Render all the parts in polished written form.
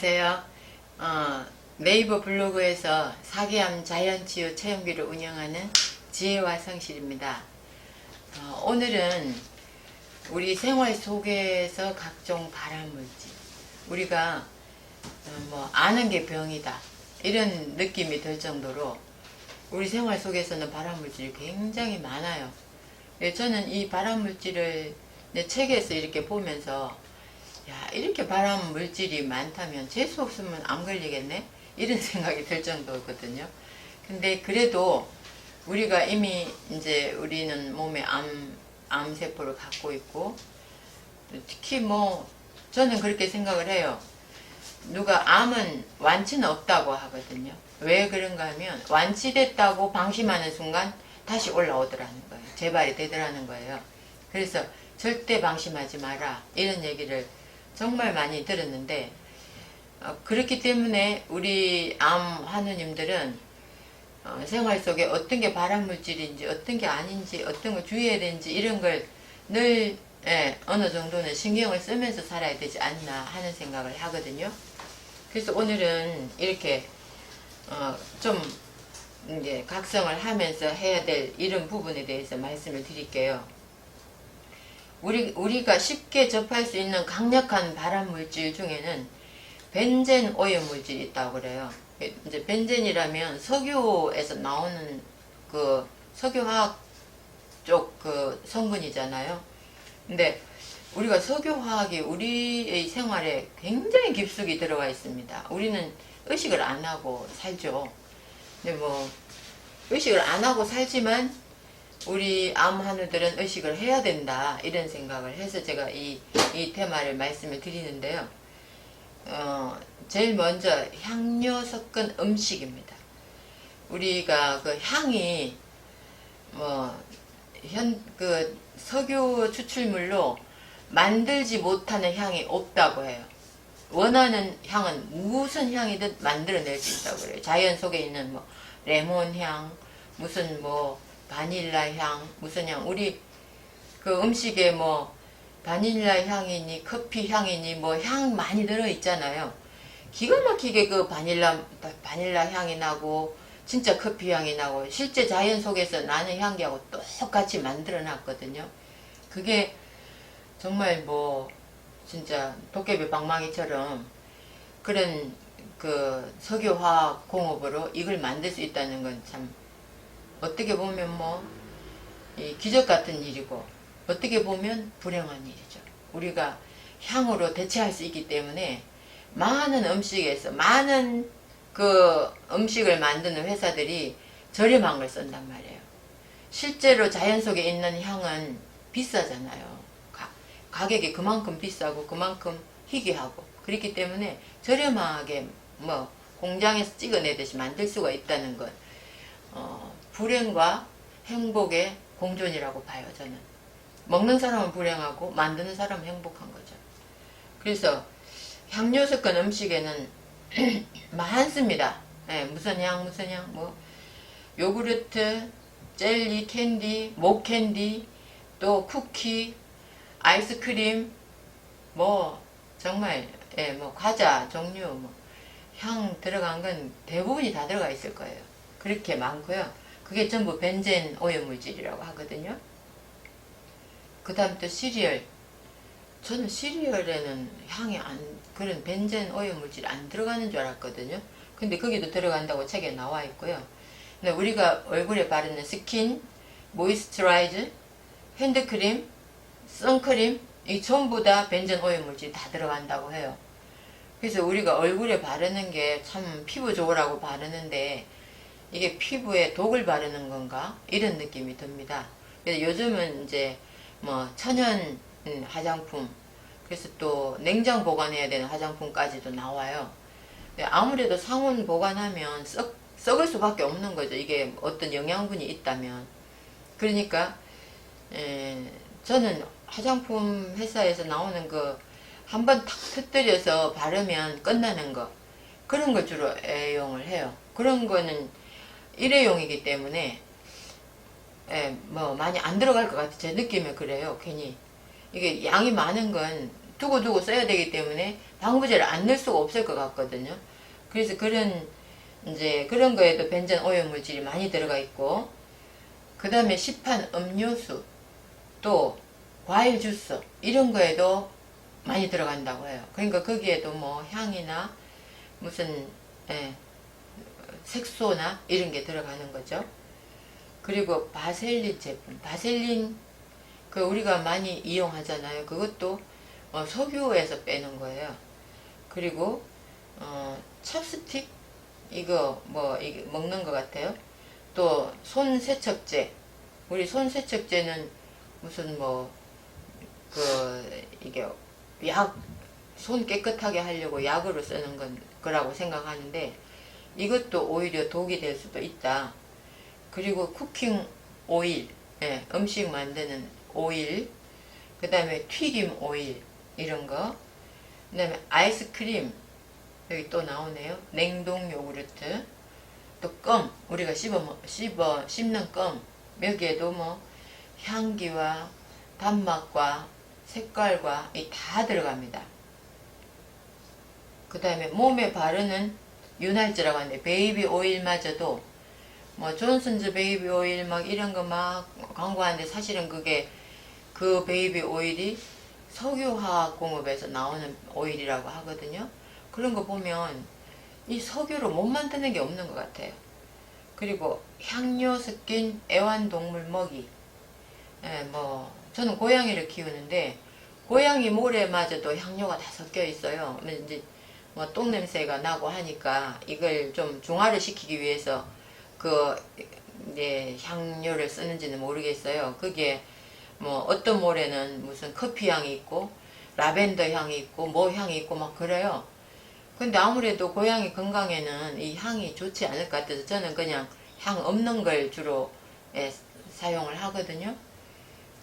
안녕하세요. 네이버 블로그에서 사기암 자연치유 체험기를 운영하는 지혜와 성실입니다. 오늘은 우리 생활 속에서 각종 발암물질, 우리가 아는 게 병이다 이런 느낌이 들 정도로 우리 생활 속에서는 발암물질이 굉장히 많아요. 저는 이 발암물질을 내 책에서 이렇게 보면서 야, 이렇게 발암 물질이 많다면 재수 없으면 암 걸리겠네? 이런 생각이 들 정도거든요. 근데 그래도 우리가 이미 이제 우리는 몸에 암세포를 갖고 있고, 특히 저는 그렇게 생각을 해요. 누가 암은 완치는 없다고 하거든요. 왜 그런가 하면 완치됐다고 방심하는 순간 다시 올라오더라는 거예요. 재발이 되더라는 거예요. 그래서 절대 방심하지 마라 이런 얘기를 정말 많이 들었는데, 그렇기 때문에 우리 암 환우님들은 생활 속에 어떤 게 발암물질인지 어떤 게 아닌지 어떤 걸 주의해야 되는지 이런 걸 늘 어느 정도는 신경을 쓰면서 살아야 되지 않나 하는 생각을 하거든요. 그래서 오늘은 이렇게 좀 이제 각성을 하면서 해야 될 이런 부분에 대해서 말씀을 드릴게요. 우리가 쉽게 접할 수 있는 강력한 발암물질 중에는 벤젠 오염물질이 있다고 그래요. 이제 벤젠이라면 석유에서 나오는 그 석유화학 쪽 그 성분이잖아요. 근데 우리가 석유화학이 우리의 생활에 굉장히 깊숙이 들어가 있습니다. 우리는 의식을 안 하고 살죠. 근데 의식을 안 하고 살지만 우리 암 환우들은 의식을 해야 된다 이런 생각을 해서 제가 이 테마를 말씀을 드리는데요. 제일 먼저 향료 섞은 음식입니다. 우리가 그 향이 그 석유 추출물로 만들지 못하는 향이 없다고 해요. 원하는 향은 무슨 향이든 만들어낼 수 있다고 그래요. 자연 속에 있는 레몬향, 무슨 바닐라 향, 무슨 향, 우리 그 음식에 바닐라 향이니 커피 향이니 향 많이 들어있잖아요. 기가 막히게 그 바닐라 향이 나고 진짜 커피 향이 나고 실제 자연 속에서 나는 향기하고 똑같이 만들어 놨거든요. 그게 정말 진짜 도깨비 방망이처럼 그런 그 석유화학 공업으로 이걸 만들 수 있다는 건 참 어떻게 보면 이 기적 같은 일이고 어떻게 보면 불행한 일이죠. 우리가 향으로 대체할 수 있기 때문에 많은 음식에서 많은 그 음식을 만드는 회사들이 저렴한 걸 쓴단 말이에요. 실제로 자연 속에 있는 향은 비싸잖아요. 가격이 그만큼 비싸고 그만큼 희귀하고 그렇기 때문에 저렴하게 공장에서 찍어내듯이 만들 수가 있다는 것, 불행과 행복의 공존이라고 봐요. 저는 먹는 사람은 불행하고 만드는 사람은 행복한 거죠. 그래서 향료 섞은 음식에는 많습니다. 무슨 향 요구르트, 젤리, 캔디, 목캔디, 또 쿠키, 아이스크림, 정말 과자 종류 향 들어간 건 대부분이 다 들어가 있을 거예요. 그렇게 많고요. 그게 전부 벤젠 오염물질이라고 하거든요. 그 다음 또 시리얼. 저는 시리얼에는 그런 벤젠 오염물질이 안 들어가는 줄 알았거든요. 근데 거기도 들어간다고 책에 나와 있고요. 근데 우리가 얼굴에 바르는 스킨, 모이스처라이즈, 핸드크림, 선크림, 이 전부 다 벤젠 오염물질이 다 들어간다고 해요. 그래서 우리가 얼굴에 바르는 게 참 피부 좋으라고 바르는데 이게 피부에 독을 바르는 건가? 이런 느낌이 듭니다. 그래서 요즘은 이제 천연 화장품, 그래서 또 냉장 보관해야 되는 화장품까지도 나와요. 아무래도 상온 보관하면 썩을 수밖에 없는 거죠. 이게 어떤 영양분이 있다면. 그러니까 저는 화장품 회사에서 나오는 거 한 번 탁 터뜨려서 바르면 끝나는 거, 그런 걸 주로 애용을 해요. 그런 거는 일회용이기 때문에 많이 안 들어갈 것 같아요. 제 느낌에 그래요. 괜히 이게 양이 많은 건 두고두고 써야 되기 때문에 방부제를 안 넣을 수가 없을 것 같거든요. 그래서 이제 그런 거에도 벤젠 오염물질이 많이 들어가 있고, 그 다음에 시판 음료수, 또 과일 주스 이런 거에도 많이 들어간다고 해요. 그러니까 거기에도 뭐 향이나 무슨 색소나 이런 게 들어가는 거죠. 그리고 바셀린 제품, 바셀린 그 우리가 많이 이용하잖아요. 그것도 석유에서 빼는 거예요. 그리고 찹스틱 이거 이게 먹는 것 같아요. 또 손 세척제, 우리 손 세척제는 무슨 이게 손 깨끗하게 하려고 약으로 쓰는 거라고 생각하는데, 이것도 오히려 독이 될 수도 있다. 그리고 쿠킹 오일, 음식 만드는 오일, 그 다음에 튀김 오일 이런 거, 그 다음에 아이스크림, 여기 또 나오네요. 냉동 요구르트, 또 껌, 우리가 씹는 껌, 여기에도 향기와 단맛과 색깔과 다 들어갑니다. 그 다음에 몸에 바르는 윤활제라고 하는데, 베이비 오일마저도 존슨즈 베이비 오일 이런 거 광고하는데, 사실은 그 베이비 오일이 석유화학공업에서 나오는 오일이라고 하거든요. 그런 거 보면 이 석유로 못 만드는 게 없는 것 같아요. 그리고 향료 섞인 애완동물 먹이, 저는 고양이를 키우는데 고양이 모래마저도 향료가 다 섞여 있어요. 이제 똥냄새가 나고 하니까 이걸 좀 중화를 시키기 위해서 이제 향료를 쓰는지는 모르겠어요. 그게 어떤 모래는 무슨 커피 향이 있고 라벤더 향이 있고 향이 있고 그래요. 근데 아무래도 고양이 건강에는 이 향이 좋지 않을 것 같아서 저는 그냥 향 없는 걸 주로 사용을 하거든요.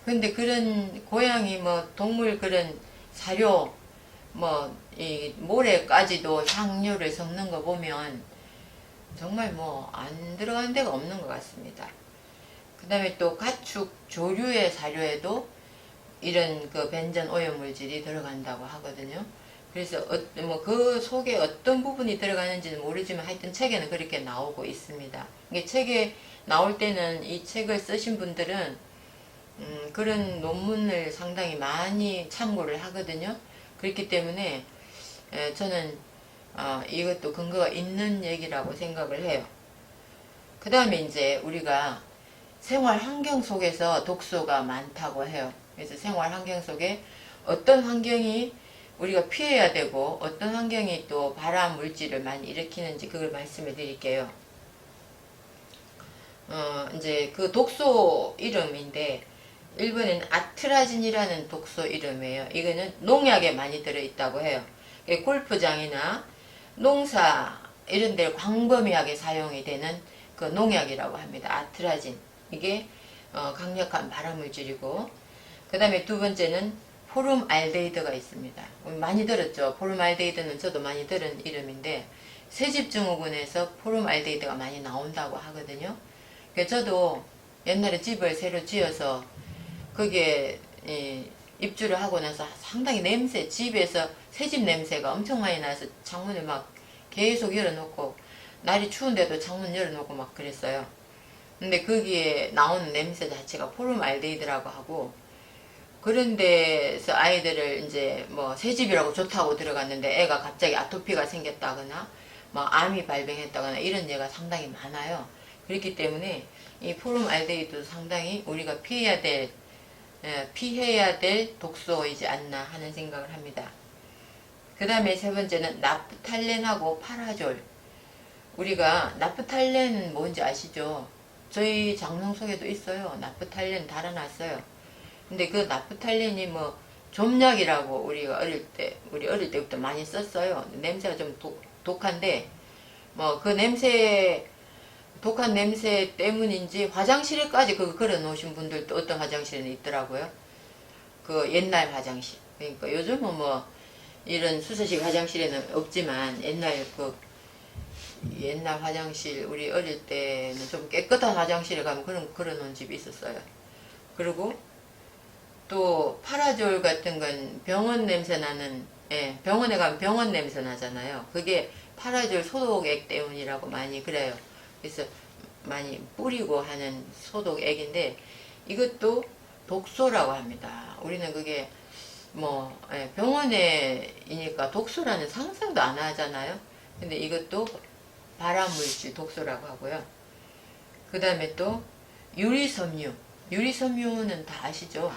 근데 그런 고양이 동물 그런 사료 이 모래까지도 향료를 섞는 거 보면 정말 안 들어가는 데가 없는 것 같습니다. 그 다음에 또 가축 조류의 사료에도 이런 벤젠 오염물질이 들어간다고 하거든요. 그래서 그 속에 어떤 부분이 들어가는지는 모르지만 하여튼 책에는 그렇게 나오고 있습니다. 이게 책에 나올 때는 이 책을 쓰신 분들은 그런 논문을 상당히 많이 참고를 하거든요. 그렇기 때문에 저는 이것도 근거가 있는 얘기라고 생각을 해요. 그 다음에 이제 우리가 생활 환경 속에서 독소가 많다고 해요. 그래서 생활 환경 속에 어떤 환경이 우리가 피해야 되고 어떤 환경이 또 발암 물질을 많이 일으키는지 그걸 말씀해 드릴게요. 이제 그 독소 이름인데, 일본에는 아트라진이라는 독소 이름이에요. 이거는 농약에 많이 들어있다고 해요. 골프장이나 농사 이런 데 광범위하게 사용이 되는 그 농약이라고 합니다. 아트라진. 이게 강력한 발암물질이고, 그 다음에 두 번째는 포름알데히드가 있습니다. 많이 들었죠. 포름알데히드는 저도 많이 들은 이름인데, 새집증후군에서 포름알데히드가 많이 나온다고 하거든요. 저도 옛날에 집을 새로 지어서 거기에 입주를 하고 나서 상당히 집에서 새집 냄새가 엄청 많이 나서 창문을 계속 열어놓고, 날이 추운데도 창문 열어놓고 그랬어요. 근데 거기에 나오는 냄새 자체가 포름알데히드라고 하고, 그런 데서 아이들을 이제 새집이라고 좋다고 들어갔는데 애가 갑자기 아토피가 생겼다거나 암이 발병했다거나 이런 예가 상당히 많아요. 그렇기 때문에 이 포름알데히드도 상당히 우리가 피해야 될 독소이지 않나 하는 생각을 합니다. 그 다음에 세 번째는 나프탈렌하고 파라졸. 우리가 나프탈렌은 뭔지 아시죠? 저희 장롱 속에도 있어요. 나프탈렌 달아놨어요. 근데 그 나프탈렌이 좀약이라고 우리 어릴 때부터 많이 썼어요. 냄새가 좀 독한데, 독한 냄새 때문인지 화장실에까지 그거 걸어 놓으신 분들도 어떤 화장실에는 있더라고요. 그 옛날 화장실. 그러니까 요즘은 이런 수서식 화장실에는 없지만, 옛날 화장실, 우리 어릴 때는 좀 깨끗한 화장실에 가면 걸어 놓은 집이 있었어요. 그리고 또 파라졸 같은 건 병원 냄새 나는, 예, 병원에 가면 병원 냄새 나잖아요. 그게 파라졸 소독액 때문이라고 많이 그래요. 그래서 많이 뿌리고 하는 소독액인데 이것도 독소라고 합니다. 우리는 그게 뭐 병원에이니까 독소라는 상상도 안 하잖아요. 근데 이것도 발암물질 독소라고 하고요. 그 다음에 또 유리섬유. 유리섬유는 다 아시죠?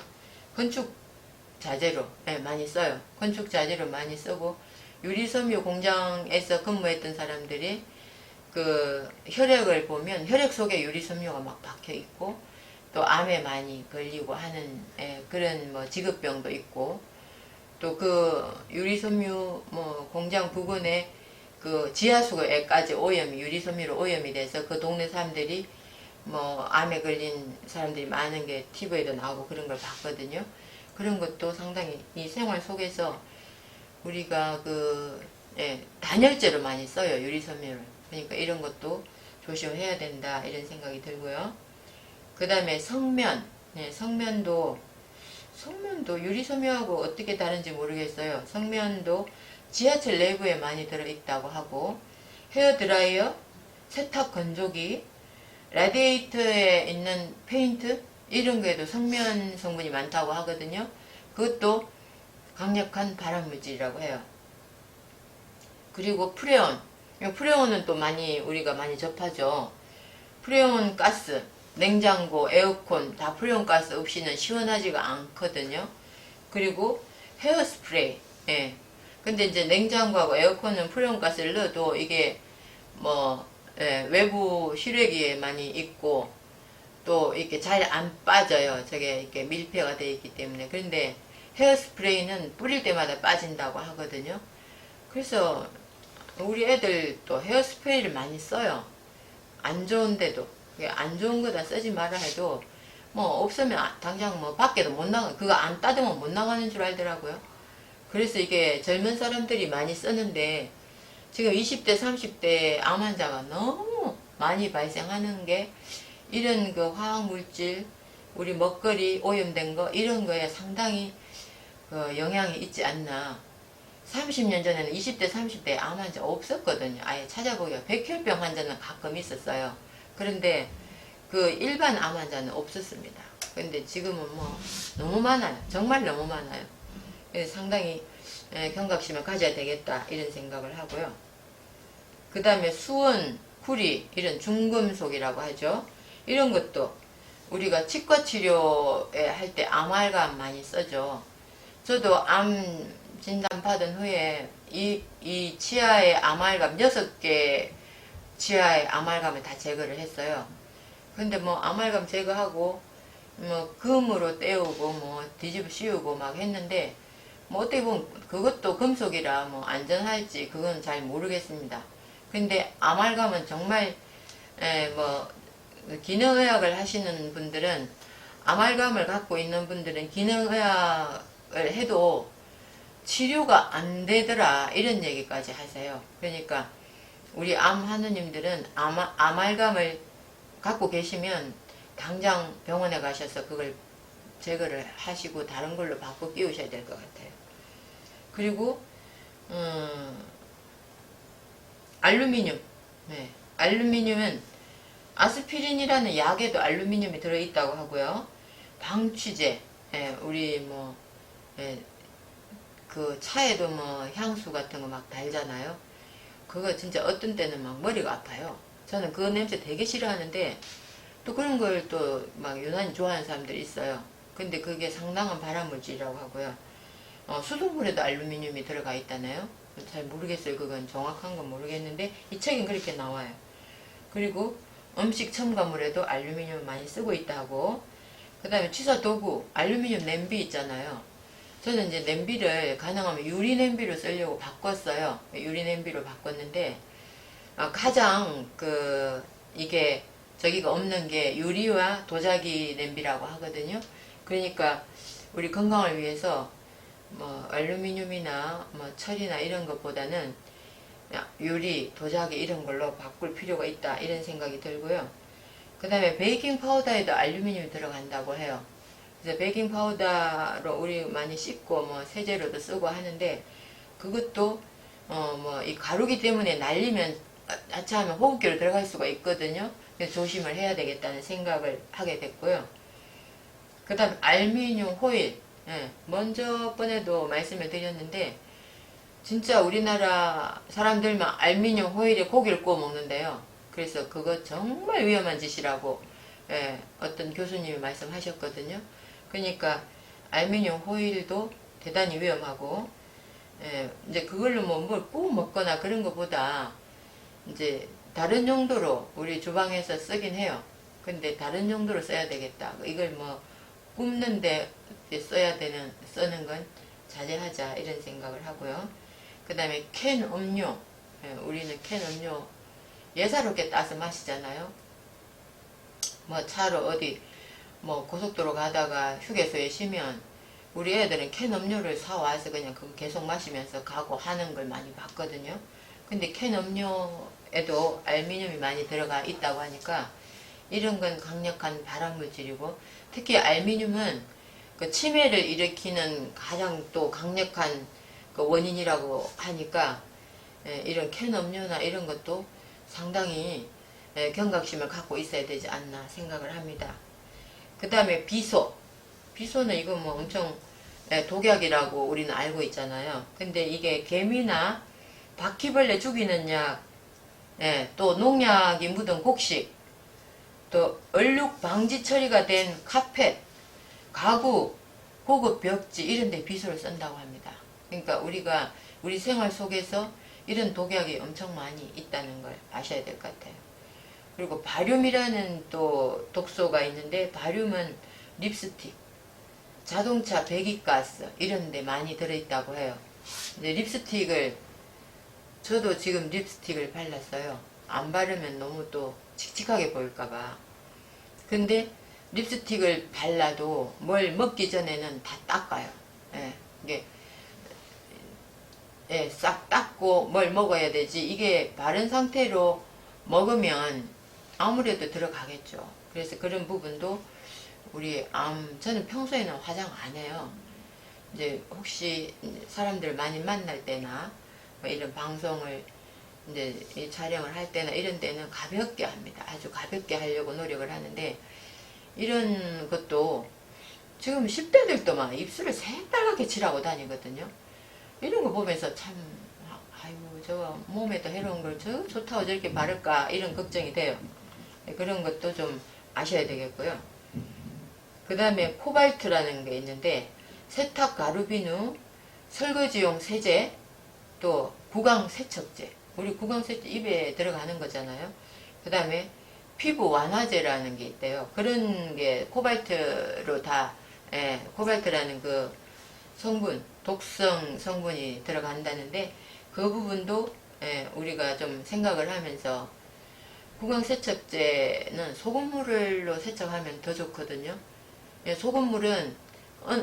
건축 자재로 많이 써요. 건축 자재로 많이 쓰고, 유리섬유 공장에서 근무했던 사람들이 그 혈액을 보면 혈액 속에 유리섬유가 막 박혀 있고, 또 암에 많이 걸리고 하는 그런 뭐 직업병도 있고, 또 그 유리섬유 뭐 공장 부근에 그 지하수에까지 오염이, 유리섬유로 오염이 돼서 그 동네 사람들이 뭐 암에 걸린 사람들이 많은 게 TV에도 나오고 그런 걸 봤거든요. 그런 것도 상당히 이 생활 속에서 우리가 단열재로 많이 써요, 유리섬유를. 그러니까 이런 것도 조심해야 된다, 이런 생각이 들고요. 그 다음에 성면. 성면도 유리섬유하고 어떻게 다른지 모르겠어요. 성면도 지하철 내부에 많이 들어있다고 하고, 헤어드라이어, 세탁 건조기, 라디에이터에 있는 페인트, 이런 거에도 성면 성분이 많다고 하거든요. 그것도 강력한 발암물질이라고 해요. 그리고 프레온. 프레온은 또 우리가 많이 접하죠. 프레온 가스, 냉장고, 에어컨 다 프레온 가스 없이는 시원하지가 않거든요. 그리고 헤어스프레이. 근데 이제 냉장고하고 에어컨은 프레온 가스를 넣어도 이게 외부 실외기에 많이 있고, 또 이렇게 잘 안 빠져요. 저게 이렇게 밀폐가 되어 있기 때문에. 그런데 헤어스프레이는 뿌릴 때마다 빠진다고 하거든요. 그래서 우리 애들 또 헤어스프레이를 많이 써요. 안 좋은데도. 안 좋은 거다 쓰지 마라 해도 없으면 당장 밖에도 못 나가, 그거 안 따두면 못 나가는 줄 알더라고요. 그래서 이게 젊은 사람들이 많이 쓰는데 지금 20대 30대 암 환자가 너무 많이 발생하는 게 이런 그 화학물질, 우리 먹거리 오염된 거, 이런 거에 상당히 영향이 있지 않나. 30년 전에는 20대 30대 암 환자 없었거든요. 아예 찾아보기가. 백혈병 환자는 가끔 있었어요. 그런데 그 일반 암 환자는 없었습니다. 근데 지금은 너무 많아요. 정말 너무 많아요. 그래서 상당히 경각심을 가져야 되겠다, 이런 생각을 하고요. 그 다음에 수은, 구리, 이런 중금속이라고 하죠. 이런 것도 우리가 치과 치료에 할 때 아말감 많이 쓰죠. 저도 암 진단 받은 후에 이 치아의 아말감 6개 치아의 아말감을 다 제거를 했어요. 근데 아말감 제거하고 금으로 때우고 뒤집어 씌우고 막 했는데 어떻게 보면 그것도 금속이라 안전할지 그건 잘 모르겠습니다. 근데 아말감은 정말 기능의학을 하시는 분들은, 아말감을 갖고 있는 분들은 기능의학을 해도 치료가 안 되더라, 이런 얘기까지 하세요. 그러니까 우리 암 환우님들은 아말감을 갖고 계시면 당장 병원에 가셔서 그걸 제거를 하시고 다른 걸로 바꿔 끼우셔야 될 것 같아요. 그리고 알루미늄. 알루미늄은 아스피린이라는 약에도 알루미늄이 들어있다고 하고요. 방취제, 우리 그 차에도 향수 같은 거 막 달잖아요. 그거 진짜 어떤 때는 막 머리가 아파요. 저는 그 냄새 되게 싫어하는데 또 그런 걸 또 막 유난히 좋아하는 사람들이 있어요. 근데 그게 상당한 발암물질이라고 하고요. 수돗물에도 알루미늄이 들어가 있다네요. 잘 모르겠어요. 그건 정확한 건 모르겠는데 이 책엔 그렇게 나와요. 그리고 음식 첨가물에도 알루미늄을 많이 쓰고 있다고. 그 다음에 취사 도구, 알루미늄 냄비 있잖아요. 저는 이제 냄비를 가능하면 유리 냄비로 쓰려고 바꿨어요. 유리 냄비로 바꿨는데 가장 이게 저기가 없는 게 유리와 도자기 냄비라고 하거든요. 그러니까 우리 건강을 위해서 알루미늄이나 철이나 이런 것보다는 유리, 도자기 이런 걸로 바꿀 필요가 있다, 이런 생각이 들고요. 그 다음에 베이킹 파우더에도 알루미늄이 들어간다고 해요. 그래서 베이킹 파우더로 우리 많이 씻고 뭐 세제로도 쓰고 하는데, 그것도 뭐 이 가루기 때문에 날리면 하차하면 호흡기로 들어갈 수가 있거든요. 그래서 조심을 해야 되겠다는 생각을 하게 됐고요. 그 다음 알루미늄 호일, 먼저 번에도 말씀을 드렸는데, 진짜 우리나라 사람들만 알루미늄 호일에 고기를 구워 먹는데요. 그래서 그거 정말 위험한 짓이라고 어떤 교수님이 말씀하셨거든요. 그러니까 알루미늄 호일도 대단히 위험하고, 이제 그걸로 뭐 뭘 구워 먹거나 그런 것보다 이제 다른 용도로 우리 주방에서 쓰긴 해요. 근데 다른 용도로 써야 되겠다. 이걸 뭐 굽는데 쓰는 건 자제하자, 이런 생각을 하고요. 그 다음에 캔 음료, 우리는 캔 음료 예사롭게 따서 마시잖아요. 뭐 차로 어디 뭐 고속도로 가다가 휴게소에 쉬면 우리 애들은 캔 음료를 사와서 그냥 그거 계속 마시면서 가고 하는 걸 많이 봤거든요. 근데 캔 음료에도 알루미늄이 많이 들어가 있다고 하니까 이런 건 강력한 발암물질이고, 특히 알루미늄은 그 치매를 일으키는 가장 또 강력한 그 원인이라고 하니까 이런 캔 음료나 이런 것도 상당히 경각심을 갖고 있어야 되지 않나 생각을 합니다. 그 다음에 비소. 비소는 이거 뭐 엄청 독약이라고 우리는 알고 있잖아요. 근데 이게 개미나 바퀴벌레 죽이는 약, 또 농약이 묻은 곡식, 또 얼룩 방지 처리가 된 카펫, 가구, 고급 벽지 이런 데 비소를 쓴다고 합니다. 그러니까 우리 생활 속에서 이런 독약이 엄청 많이 있다는 걸 아셔야 될 것 같아요. 그리고 바륨이라는 또 독소가 있는데, 바륨은 립스틱, 자동차 배기가스 이런 데 많이 들어있다고 해요. 근데 립스틱을, 저도 지금 립스틱을 발랐어요. 안 바르면 너무 또 칙칙하게 보일까봐. 근데 립스틱을 발라도 뭘 먹기 전에는 다 닦아요. 이게 싹 닦고 뭘 먹어야 되지, 이게 바른 상태로 먹으면 아무래도 들어가겠죠. 그래서 그런 부분도 저는 평소에는 화장 안 해요. 이제 혹시 사람들 많이 만날 때나 뭐 이런 방송을 이제 촬영을 할 때나 이런 때는 가볍게 합니다. 아주 가볍게 하려고 노력을 하는데, 이런 것도 지금 10대들도 막 입술을 새빨갛게 칠하고 다니거든요. 이런 거 보면서 참, 아이고, 저거 몸에도 해로운 걸 좋다고 저렇게 바를까, 이런 걱정이 돼요. 그런 것도 좀 아셔야 되겠고요. 그 다음에 코발트라는 게 있는데, 세탁 가루 비누, 설거지용 세제, 또 구강 세척제. 우리 구강 세척 입에 들어가는 거잖아요. 그 다음에 피부 완화제라는 게 있대요. 그런 게 코발트로 다, 코발트라는 그 성분, 독성 성분이 들어간다는데, 그 부분도 우리가 좀 생각을 하면서, 구강 세척제는 소금물로 세척하면 더 좋거든요. 소금물은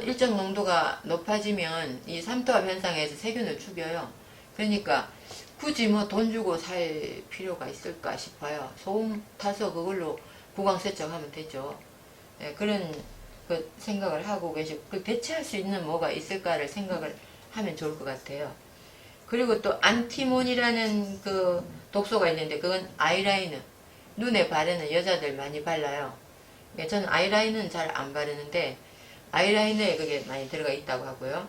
일정 농도가 높아지면 이 삼투압 현상에서 세균을 죽여요. 그러니까 굳이 뭐 돈 주고 살 필요가 있을까 싶어요. 소금 타서 그걸로 구강 세척하면 되죠. 그런 그 생각을 하고 계시고, 그 대체할 수 있는 뭐가 있을까를 생각을 하면 좋을 것 같아요. 그리고 또 안티몬이라는 그 독소가 있는데, 그건 아이라이너, 눈에 바르는 여자들 많이 발라요. 저는 아이라이너는 잘 안 바르는데 아이라이너에 그게 많이 들어가 있다고 하고요.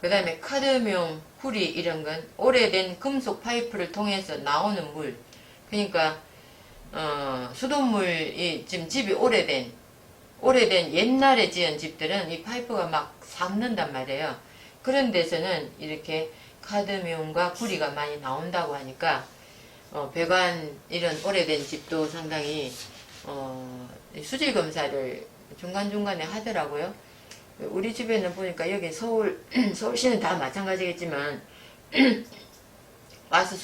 그 다음에 카드뮴, 구리 이런 건 오래된 금속 파이프를 통해서 나오는 물. 그러니까 수돗물이 지금 집이 오래된 옛날에 지은 집들은 이 파이프가 막 삭는단 말이에요. 그런 데서는 이렇게 카드뮴과 구리가 많이 나온다고 하니까 배관 이런 오래된 집도 상당히 수질 검사를 중간중간에 하더라고요. 우리 집에는 보니까 여기 서울시는 다 마찬가지겠지만 와서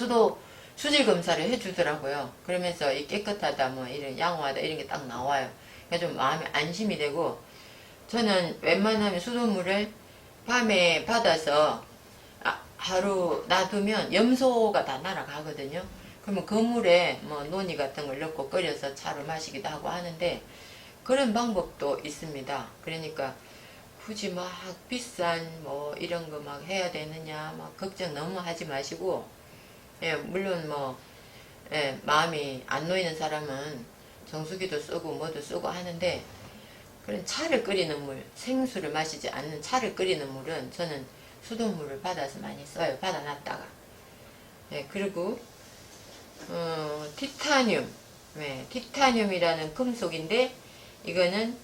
수질 검사를 해주더라고요. 그러면서 이 깨끗하다, 뭐 이런 양호하다 이런 게 딱 나와요. 그러니까 좀 마음에 안심이 되고, 저는 웬만하면 수돗물을 밤에 받아서 하루 놔두면 염소가 다 날아가거든요. 그러면 그 물에 뭐 노니 같은 걸 넣고 끓여서 차로 마시기도 하고 하는데, 그런 방법도 있습니다. 그러니까 굳이 막 비싼 뭐 이런 거 막 해야 되느냐 막 걱정 너무 하지 마시고, 예, 물론 뭐, 예, 마음이 안 놓이는 사람은 정수기도 쓰고 뭐도 쓰고 하는데, 그런 차를 끓이는 물, 생수를 마시지 않는 차를 끓이는 물은 저는 수돗물을 받아서 많이 써요. 받아놨다가. 예, 그리고 티타늄, 네, 티타늄이라는 금속인데 이거는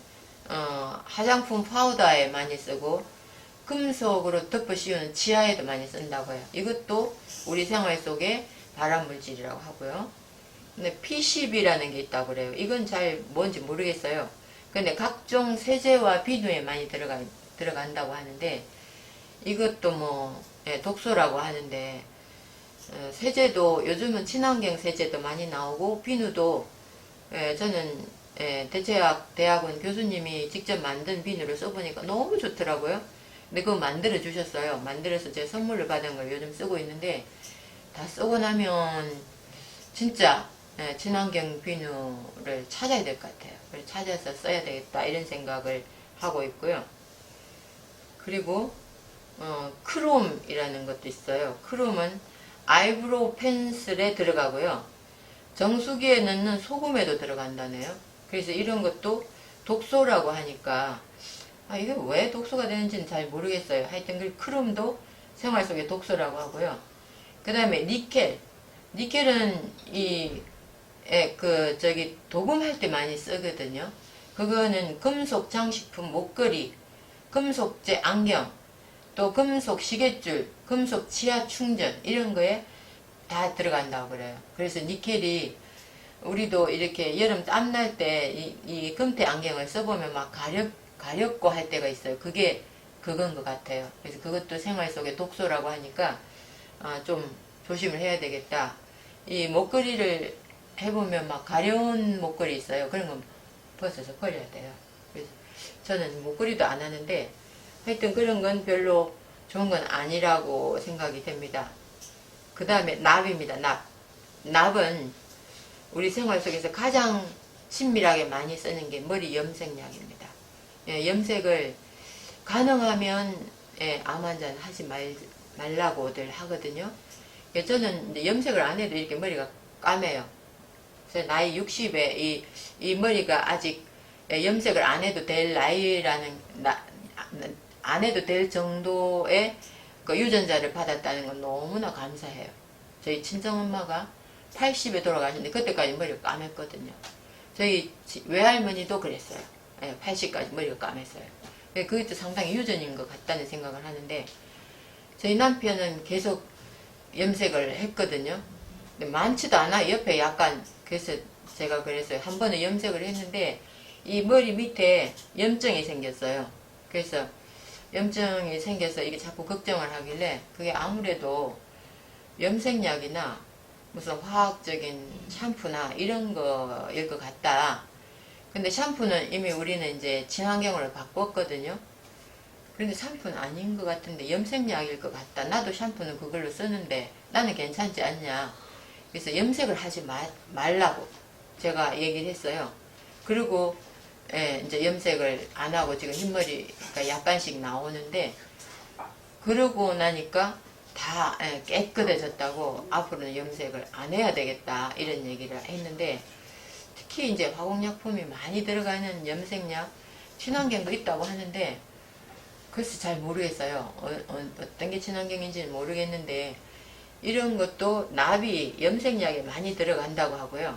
화장품 파우더에 많이 쓰고 금속으로 덮어 씌우는 치아에도 많이 쓴다고요. 이것도 우리 생활 속에 발암물질이라고 하고요. 근데 P10이라는 게 있다고 그래요. 이건 잘 뭔지 모르겠어요. 근데 각종 세제와 비누에 많이 들어간다고 하는데, 이것도 뭐, 예, 독소라고 하는데, 세제도 요즘은 친환경 세제도 많이 나오고, 비누도, 예, 저는, 예, 대체대학원 교수님이 직접 만든 비누를 써보니까 너무 좋더라고요. 근데 그거 만들어 주셨어요. 만들어서 제가 선물을 받은 걸 요즘 쓰고 있는데, 다 쓰고 나면 진짜, 예, 친환경 비누를 찾아야 될 것 같아요. 그래서 찾아서 써야 되겠다 이런 생각을 하고 있고요. 그리고 크롬이라는 것도 있어요. 크롬은 아이브로우 펜슬에 들어가고요. 정수기에 넣는 소금에도 들어간다네요. 그래서 이런 것도 독소라고 하니까 이게 왜 독소가 되는지는 잘 모르겠어요. 하여튼 그 크롬도 생활 속에 독소라고 하고요. 그 다음에 니켈. 니켈은 도금할 때 많이 쓰거든요. 그거는 금속 장식품, 목걸이, 금속제 안경, 또 금속 시계줄, 금속 치아 충전, 이런 거에 다 들어간다고 그래요. 그래서 니켈이, 우리도 이렇게 여름 땀날 때 이 금태 안경을 써보면 막 가렵고 할 때가 있어요. 그게 그건 것 같아요. 그래서 그것도 생활 속에 독소라고 하니까 좀 조심을 해야 되겠다. 이 목걸이를 해보면 막 가려운 목걸이 있어요. 그런 건 벗어서 버려야 돼요. 그래서 저는 목걸이도 안 하는데, 하여튼 그런 건 별로 좋은 건 아니라고 생각이 됩니다. 그 다음에 납입니다. 납은 우리 생활 속에서 가장 친밀하게 많이 쓰는 게 머리 염색약입니다. 예, 염색을 가능하면, 예, 암 환자는 하지 말라고들 하거든요. 예, 저는 염색을 안 해도 이렇게 머리가 까매요. 그래서 나이 60에 이 머리가 아직 염색을 안 해도 될 나이라는, 안 해도 될 정도의 그 유전자를 받았다는 건 너무나 감사해요. 저희 친정엄마가 80에 돌아가셨는데 그때까지 머리가 까맸거든요. 저희 외할머니도 그랬어요. 80까지 머리가 까맸어요. 그것도 상당히 유전인 것 같다는 생각을 하는데, 저희 남편은 계속 염색을 했거든요. 근데 많지도 않아. 옆에 약간, 그래서 제가 그래서 한 번은 염색을 했는데 이 머리 밑에 염증이 생겼어요. 그래서 염증이 생겨서 이게 자꾸 걱정을 하길래, 그게 아무래도 염색약이나 무슨 화학적인 샴푸나 이런 거일 것 같다. 근데 샴푸는 이미 우리는 이제 친환경으로 바꿨거든요. 그런데 샴푸는 아닌 것 같은데 염색약일 것 같다. 나도 샴푸는 그걸로 쓰는데 나는 괜찮지 않냐. 그래서 염색을 하지 말라고 제가 얘기를 했어요. 그리고 이제 염색을 안 하고 지금 흰머리가 약간씩 나오는데, 그러고 나니까 다 깨끗해졌다고, 앞으로는 염색을 안 해야 되겠다 이런 얘기를 했는데, 특히 이제 화공약품이 많이 들어가는 염색약, 친환경도 있다고 하는데 글쎄 잘 모르겠어요. 어떤 게 친환경인지는 모르겠는데, 이런 것도 납이 염색약에 많이 들어간다고 하고요.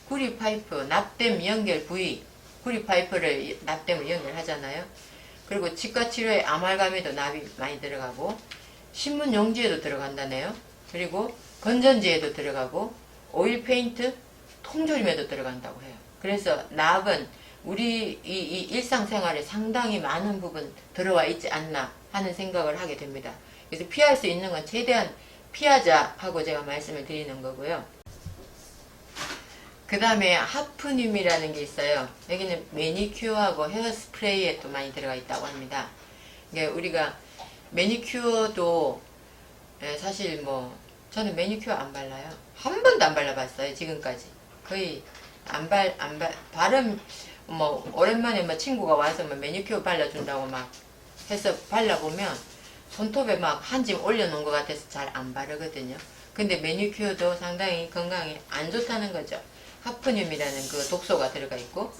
구리파이프, 납땜 연결 부위, 구리파이프를 납땜을 연결하잖아요. 그리고 치과치료에 아말감에도 납이 많이 들어가고, 신문용지에도 들어간다네요. 그리고 건전지에도 들어가고, 오일 페인트, 통조림에도 들어간다고 해요. 그래서 납은 우리 이 일상생활에 상당히 많은 부분 들어와 있지 않나 하는 생각을 하게 됩니다. 그래서 피할 수 있는 건 최대한 피하자 하고 제가 말씀을 드리는 거고요. 그 다음에 하프늄이라는 게 있어요. 여기는 매니큐어하고 헤어스프레이에 또 많이 들어가 있다고 합니다. 이게 우리가 매니큐어도 사실 뭐 저는 매니큐어 안 발라요. 한 번도 안 발라봤어요. 지금까지. 거의 발음, 뭐 오랜만에 뭐 친구가 와서 뭐 매니큐어 발라준다고 막 해서 발라보면 손톱에 막 한 짐 올려놓은 것 같아서 잘 안 바르거든요. 근데 매니큐어도 상당히 건강에 안 좋다는 거죠. 하프늄이라는 그 독소가 들어가 있고,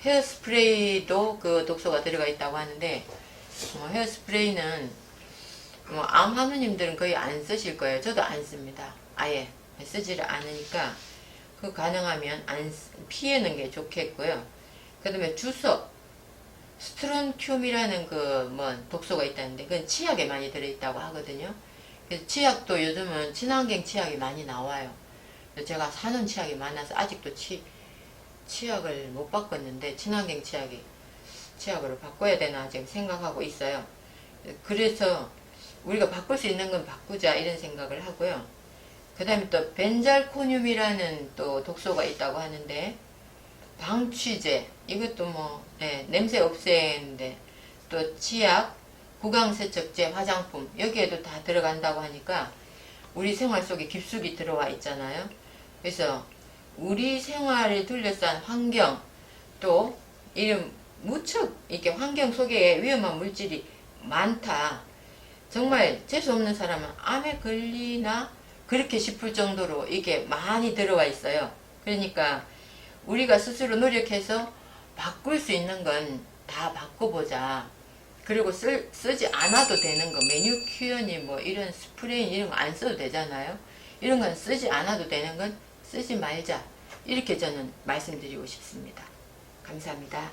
헤어스프레이도 그 독소가 들어가 있다고 하는데, 헤어스프레이는 암 하느님들은 거의 안 쓰실 거예요. 저도 안 씁니다. 아예 쓰지를 않으니까 그 가능하면 피하는 게 좋겠고요. 그 다음에 주석, 스트론튬이라는 그 독소가 있다는데 그건 치약에 많이 들어있다고 하거든요. 그래서 치약도 요즘은 친환경 치약이 많이 나와요. 제가 사는 치약이 많아서 아직도 치약을 못 바꿨는데 친환경 치약으로 바꿔야 되나 지금 생각하고 있어요. 그래서 우리가 바꿀 수 있는 건 바꾸자 이런 생각을 하고요. 그 다음에 또 벤잘코늄이라는 또 독소가 있다고 하는데, 방취제 이것도 냄새 없애는데, 또 치약, 구강세척제, 화장품 여기에도 다 들어간다고 하니까 우리 생활 속에 깊숙이 들어와 있잖아요. 그래서 우리 생활을 둘러싼 환경, 또 이런 무척 이렇게 환경 속에 위험한 물질이 많다. 정말 재수없는 사람은 암에 걸리나 그렇게 싶을 정도로 이게 많이 들어와 있어요. 그러니까 우리가 스스로 노력해서 바꿀 수 있는 건 다 바꿔보자. 그리고 쓰지 않아도 되는 거, 매니큐어니 뭐 이런 스프레이 이런 거 안 써도 되잖아요. 이런 건 쓰지 않아도 되는 건 쓰지 말자. 이렇게 저는 말씀드리고 싶습니다. 감사합니다.